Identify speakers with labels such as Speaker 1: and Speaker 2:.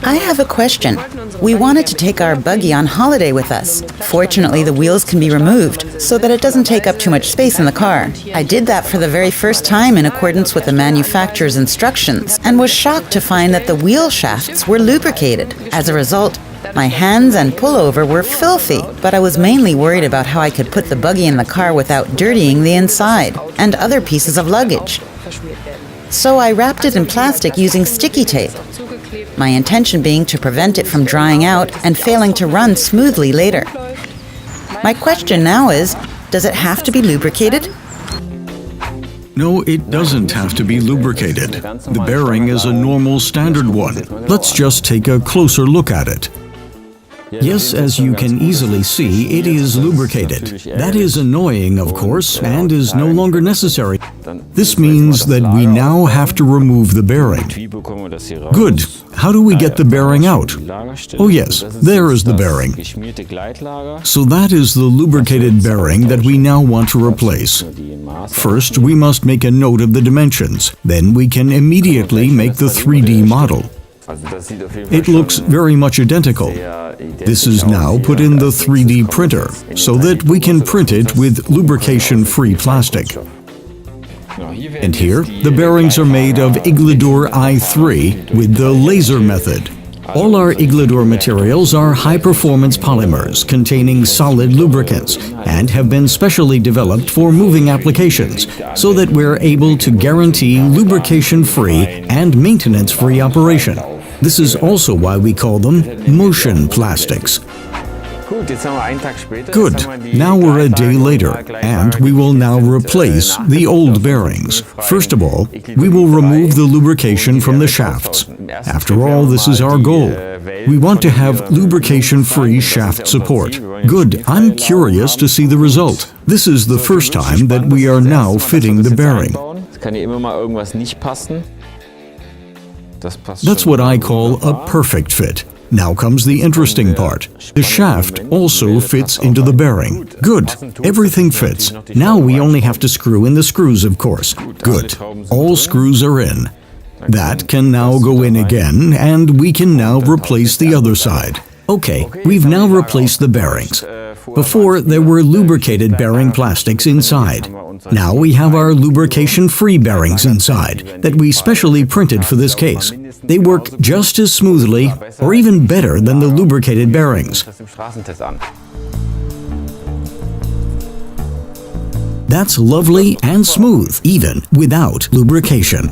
Speaker 1: I have a question. We wanted to take our buggy on holiday with us. Fortunately, the wheels can be removed so that it doesn't take up too much space in the car. I did that for the very first time in accordance with the manufacturer's instructions and was shocked to find that the wheel shafts were lubricated. As a result, my hands and pullover were filthy, but I was mainly worried about how I could put the buggy in the car without dirtying the inside and other pieces of luggage. So I wrapped it in plastic using sticky tape, my intention being to prevent it from drying out and failing to run smoothly later. My question now is, does it have to be lubricated?
Speaker 2: No, it doesn't have to be lubricated. The bearing is a normal standard one. Let's just take a closer look at it. Yes, as you can easily see, it is lubricated. That is annoying, of course, and is no longer necessary. This means that we now have to remove the bearing. Good. How do we get the bearing out? Oh yes, there is the bearing. So that is the lubricated bearing that we now want to replace. First, we must make a note of the dimensions. Then we can immediately make the 3D model. It looks very much identical. This is now put in the 3D printer, so that we can print it with lubrication-free plastic. And here, the bearings are made of Iglador i3 with the laser method. All our Iglador materials are high-performance polymers containing solid lubricants and have been specially developed for moving applications, so that we're able to guarantee lubrication-free and maintenance-free operation. This is also why we call them motion plastics. Good. Now we're a day later, and we will now replace the old bearings. First of all, we will remove the lubrication from the shafts. After all, this is our goal. We want to have lubrication-free shaft support. Good. I'm curious to see the result. This is the first time that we are now fitting the bearing. That's what I call a perfect fit. Now comes the interesting part. The shaft also fits into the bearing. Good. Everything fits. Now we only have to screw in the screws, of course. Good. All screws are in. That can now go in again, and we can now replace the other side. Okay, we've now replaced the bearings. Before, there were lubricated bearing plastics inside. Now we have our lubrication-free bearings inside that we specially printed for this case. They work just as smoothly, or even better than the lubricated bearings. That's lovely and smooth, even without lubrication.